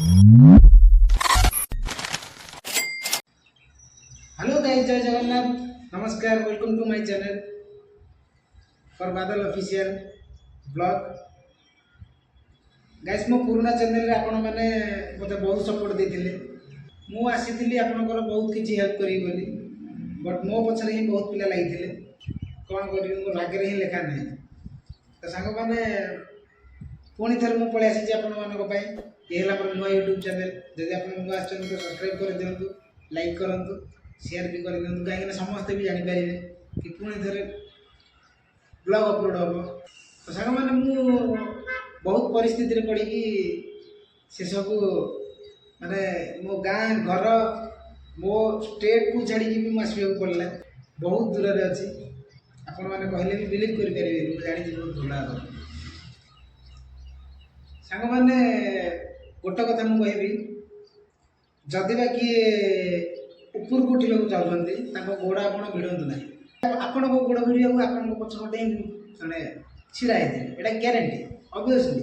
Hello guys, जय जगन्नाथ, नमस्कार, welcome to my channel for Badal official blog. Guys, मो पुराना चैनल रे आपण माने मते बहुत सपोर्ट देथिले। मु आसीथिली आपनकर बहुत किछि हेल्प करी बोली, बट मो पछरे ही बहुत पिला लागिथिले। कोन करियो, मो भाग्य रे ही लेखा नै। तो सांग माने पुणी थर मु पळे आसी आपण मानक पय ए हला पर नुवा YouTube चैनल। जदि आपण नुवा चैनल को सब्सक्राइब कर दियंतु, लाइक करंतु, शेयर भी कर दियंतु, काहे कि समस्त भी जानि पारिबे कि पुणी थरे ब्लॉग अपलोड हो। तो सांग माने मु बहुत परिस्थिति रे पड़ी कि से सब माने मो गाँ घर मो स्टेट को छाड़ी कि मु आसबे को पड़ला। बहुत दूर रे अछि, आपण माने कहले भी बिलीव करि परिबे, जानि छी बहुत भला हो। सांग माने गोटे कथा मु कहबी, जदि बा कि ऊपर को उठिबे को चाहछन्ती ताको गोड़ा आपण भिडंतु नाही। आपण को गोड़ा भिडियो को आपण को पछपटे माने छिड़ा हेते, एटा ग्यारंटी। ऑब्वियसली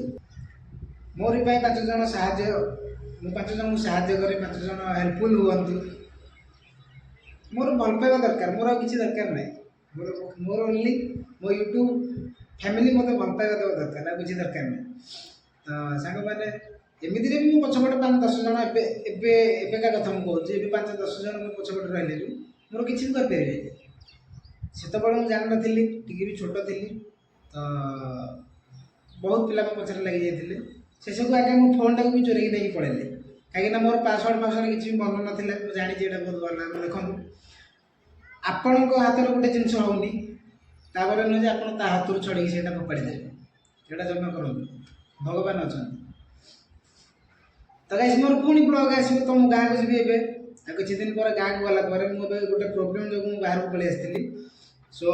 मोर पाई 5 जन सहाय्य, मु 5 जन को सहाय्य करे, 5 जन हेल्पफुल हुअन्तु। मोर भल पाइबा दरकार, मोर किछि दरकार नै। मोर ओनली मो YouTube फैमिली मते भल पाइबा देबा दरकार, किछि दरकार नै। तो सांग माने एमिति रे मु पछपटे 5-10 जन एबेका कथा मु कहूछि, एबे 5-10 जन मो पछपटे रहले भी मोर किछि भी कर परिबे। सेत बळ मु जान नथिली, टिके भी छोट थिली। तो बहुत पिला मो पछरे लागि जायतिले। शेष को आगे मो फोन टाको भी चोरी नै पळेले, काहे ना मोर पासवर्ड किछि भी मन नथिला। मु जानि जे एटा बहुत भला। मु देखंतु आपण को हाथ रे गोटे जिंस होउनी, ताबरे न जे आपण ता हाथ रो छडी सेटा फोपाडी देबे। एटा जन्म करंतु, भगवान अछन। तो गाइस, मोर पुणी ब्लॉग आसी तो मु गाँ को जीबी एबे। आ किछि दिन पर गाँ को गला पर मु एबे गोटे प्रॉब्लम जो मु बाहर को पळे आस्थिली। सो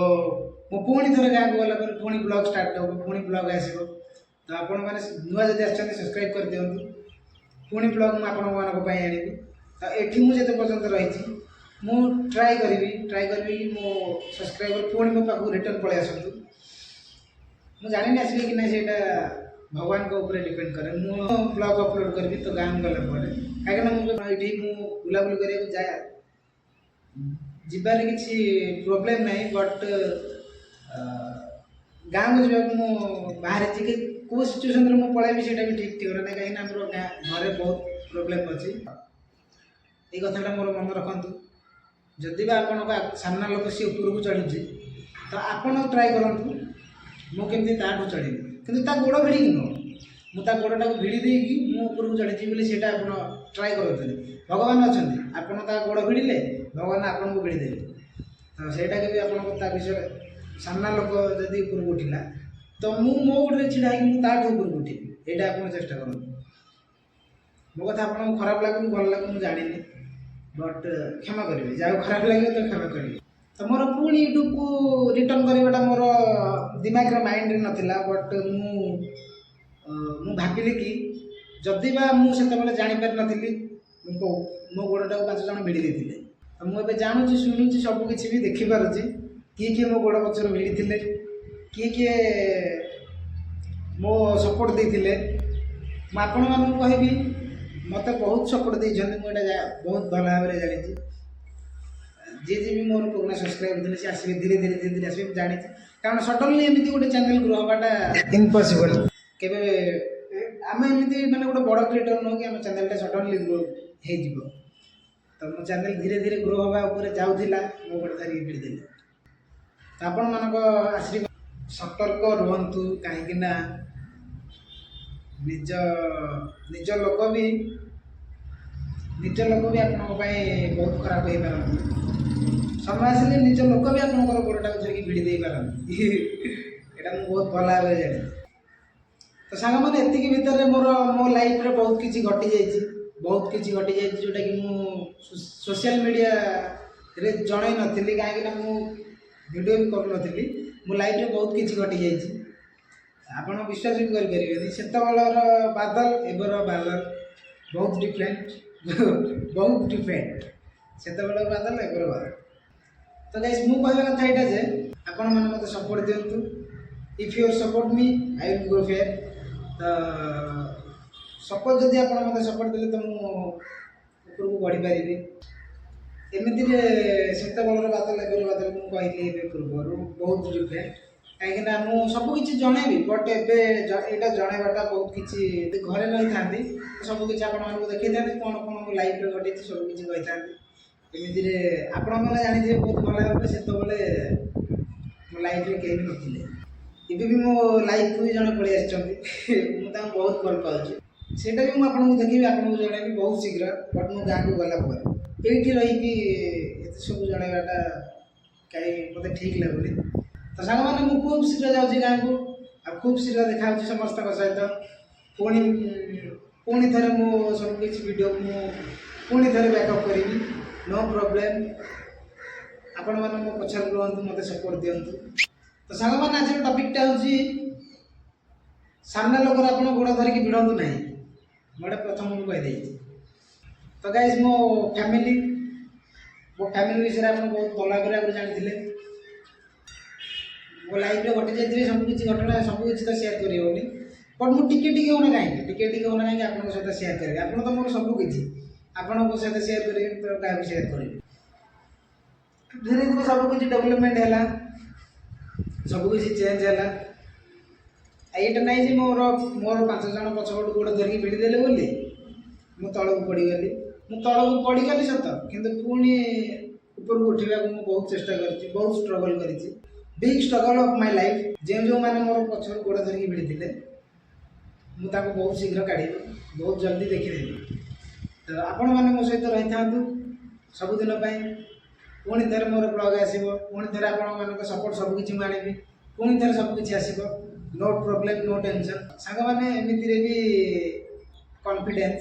मु पुणी थरे गाँ को गला पर पुणी ब्लॉग स्टार्ट हो, पुणी ब्लॉग आसीबो। तो आपण माने नुवा जदि आछन सब्सक्राइब कर दियंतु। पुणी ब्लॉग मु आपण मानक पय आनिबी। तो एठी मु जते पर्यंत रहिछि मु ट्राई करबी मो सब्सक्राइबर पुणी मो पाखु रिटर्न पळे आसंतु। मु जानि नै आसीबे कि नै, सेटा भगवान को ऊपर डिपेंड करे। मु ब्लॉग अपलोड करबी तो गाँ गला पर, काहे ना मु एठी मु बुला बुली करिया को जाय जिबारे किछि प्रॉब्लम नै। बट गाँ को जब मु बाहर छी को सिचुएशन रे मु पळाइबी, सेटा भी ठीक ठीक नै, काहे ना हमरो घरे बहुत प्रॉब्लम अछि। ए कथाटा मोर मन रखंतु। जदि बा आपण का सामना लोक से ऊपर को चढ़ी छी, तो आपण ट्राई करंतु मु केमति ताठू चढ़ी, किंतु ता गोड़ भिड़ी कि न मु ता गोड़टा को भिड़ी देई कि मु ऊपर को चढ़ी छी बोली सेटा आपण ट्राई करंतु। भगवान अछंती, आपण ता गोड़ भिड़िले भगवान आपण को भिड़ी देबे। तो सेटा के भी आपण को ता विषय सामना लोक जदि ऊपर को उठिला तो मु मो गोड़ छिड़ा कि मु ताठू ऊपर को उठिबी। एटा आपण चेष्टा करंतु। मो कथा आपण को खराब लागु भल लागु मु जानि नै, बट क्षमा करिवे। जाउ खराब लागे तो क्षमा करिवे। तो मोर पुणी YouTube को रिटर्न करवाटा मोर दिमाग रे माइंड रे नथिला। बट मु भाबिली कि जदि बा मु सेते बेले जानि पार नथिली, मो गोड़टा को 5 जन भिड़ी देथिले। तो मु एबे जानुची सुनुची सब किछि भी देखि पारुची, किए मो गोड़ पछर भिड़ी थिले, किए मो सपोर्ट देथिले। मु आपण मानू कहबी मते बहुत सपोर्ट देइछन। मु एटा बहुत भल भाबरे जानि छी। जे भी मोर पुराना सब्सक्राइब थे से आसबे धीरे धीरे आसबे जानी, कारण सडनली एमती गोटे चैनल ग्रो हवाटा इम्पॉसिबल। केबे आम एमती माने गोटे बड़ क्रिएटर न कि आम चैनलटा सडनली ग्रो हे जिवो। तो मो चैनल धीरे धीरे ग्रो हवा ऊपर जाउथिला, मो गोटे धरी भिड़ी देले। तो आपण मानक आशीर्वाद सतर्क रहंतु, काहे कि ना निज लोक भी आपण पय बहुत खराब होई पारन। समय आसिले निज लोक भी आपनकर गोड़टा को धरिकी भिड़ी देई पारन। एटा मु बहुत भल भाबरे जानि। तो सांग माने एतिकी भितर मो लाइफ रे बहुत किछि घटी जाइछि, जोटा कि मु सोशल मीडिया रे जणै नथिली, काहे कि ना मु वीडियो भी कर नथिली। मो लाइफ रे बहुत किछि घटी जाइछि, आपण विश्वास भी करि परिबेनी। सेतबेलर बादल एबर बादल बहुत डिफरेंट। बहुत डिफरेंट सेतबेलर बादल एबर बादल। तो गाइस, मु कहबा कथा एटा जे आपण माने मते सपोर्ट दियंतु। If you support me I will go fair. तो सपोज जदि आप मत सपोर्ट देते तो मुझको बढ़ी पारि एमती शीत बलर बादल एबर बादल मुझे पूर्व बहुत डिफरेंट कहीं सबकि जनइबी बट एटा जनवाटा बहुत किसी घरे रही था सबकि आपको देखी था कौन कौन मो लाइफ में घटी सबकि कही था एमती आपण मैंने जानी बहुत भल भाव से मो लाइफ में कहीं भी भी मो लाइफ को भी जड़े पलि मुझे बहुत भल पाऊँ सेटा भी मुझे देखी आपको जनइबी बहुत शीघ्र बट मो गाँव को गला ये रही सब जनवाटा कहीं मत ठीक लगुनि तो सांग मैंने मुझे खूब शीघ्र जाऊँगी गाँव को आ खूब शीघ्र देखा समस्त सहित पुणी पुणी थे मो सब किसी वीडियो पुणी थे बैकअप करी नो प्रोब्लेम आपण मैंने मो पछार रुहतु मत सपोर्ट दिंतु तो सांग मैंने आज टपिकटा हूँ सामने लोक आप गोड़ धरिकी भिड़ू ना मोटे प्रथम कहीदे तो गाइज मो फैमिली विषय आप बहुत भल भाव जानी मो लाइफ में घटी जाए सबकि घटना सबकि तो सेयार करनी बट मुझे टिके होना कहीं होना कहीं आपको सहित सेयार करेंगे आप तो मोर सबकि आपको सहित सेयार करेंगे तो क्या सेयार करेंगे धीरे धीरे सबकि डेवलपमेंट है सबकि चेंज है यहाँ ना मोर मोर 5 जन पछपट गोड़ धरिकी भिड़देले बोली मु तलक पड़गली मु तलक पड़गली सत कि पुणी ऊपर को उठा बहुत चेष्टा कर बहुत स्ट्रगल कर big struggle of my life जो जो मैंने मोर पछर गोड़ धरिकी भिड़ते मुझे बहुत शीघ्र काढ़ी बहुत जल्दी देखीदेवी तो आपण मैंने मो सहित रही था सबुदिन पुणी थे मोर ब्लॉग आसो पुणी थे आप सपोर्ट सबकि आनी पुणी थे सबकि आसो नो प्रोब्लेम नो टेंशन सांग मैंने एमती भी कॉन्फिडेंस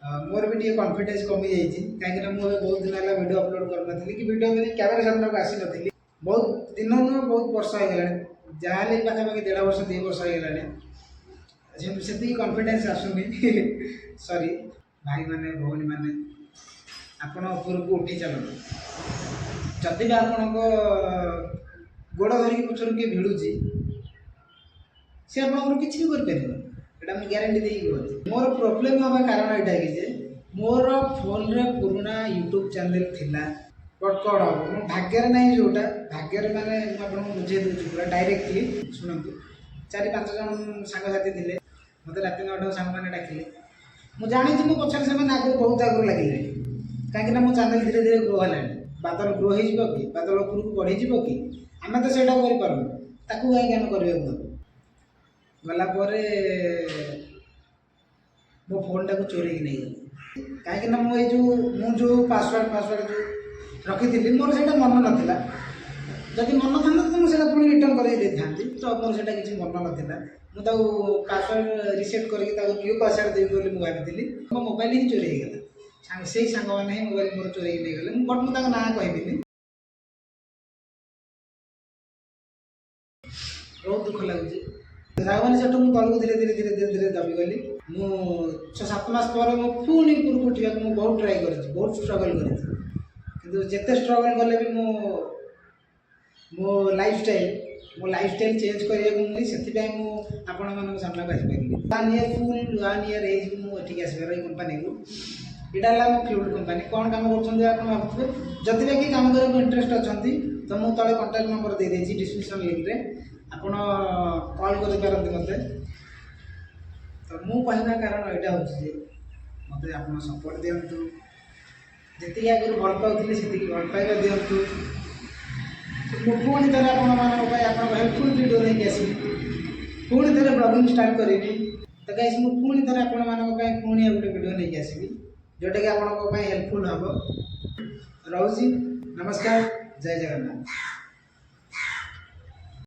मोर भी कॉन्फिडेंस कमी जाइए कहीं मुझे बहुत दिन है वीडियो अपलोड करनी कि वीडियो में कैमेरा सामने को आसी नी बहुत दिन नुह बहुत वर्ष हो गला जहाँ पाखापाखि 1.5 वर्ष 2 वर्ष हो गला से कॉन्फिडेंस आसुनी सॉरी भाई माने भौनी माने आपण ऊपर को उठी चलते जदि भी आपण गोड़ धरिकी पछर किए भिड़ुची सी आप किसी भी करें मुझे ग्यारंटी देखिए मोर प्रोब्लेम हवा कारण यहाँ कि मोर फोन रे पुराना यूट्यूब चैनल थिला बट कौन हम मो भाग्य नहीं जोटा भाग्य माने आपको बुझे दूसरी पूरा डायरेक्टली शुणु 4-5 जन सांगसाथी थे मत रात 9टा सांग मैंने डाकिले मुझे जानी मो पछे से आगे बहुत आगे लगे कहीं मो चैनल धीरे धीरे ग्रो है बादल ग्रो हो कि बादल उपरको बढ़ी कि आम तो सहीटा करूँ कहीं आम करवा गलापर मो फोन टाक चोरी नहीं गली कहीं जो पासवर्ड जो रखी मोर से मन नाला जदि मन था तो मुझे पुणी रिटर्न कर तो मोर से किसी मन नाला मुझे पासवर्ड रिसेट करके न्यू पासवर्ड देवी बोली मुझे भाई मो मोबाइल ही चोरी हो गला से सांग मैंने मोबाइल मोर चोरी नहीं गले बट मुझे ना कहबिनी बहुत दुख लगुच सागवानी सेठू मुझे तलक धीरे धीरे धीरे धीरे धीरे दबिगली मुझे 6-7 मास पर पुणी ऊपर को उठा बहुत ट्राए कर बहुत स्ट्रगल कर जिते स्ट्रगल कले भी मो लाइफस्टाइल चेंज करने से आपण मान सामना को आसपारि 1 इयर फुल 1 इयर एज मुझे आसबार कंपानी को यहाँ मो फ्लूइड कंपानी कौन काम कर भावुए जदि भी कि काम करने इंटरेस्ट अच्छा तो मुझे तले कंटाक्ट नंबर दे डिस्क्रिप्शन लिंक रे आपण कॉल कर मते तो मु कहना कारण यहाँ हूँ मत आप सपोर्ट दिंतु जी आगे भल पाऊँ से भल पाइबा दिंतु पुणी थे आप हेल्पफुल वीडियो नहीं आसि पुणी थे ब्लॉगिंग स्टार्ट करी तो गाइस मु पुणी थे आपण पुणी गोटे वीडियो नहीं आसबि जोटा कि आप हेल्पफुल हम रोजी नमस्कार जय जगन्नाथ।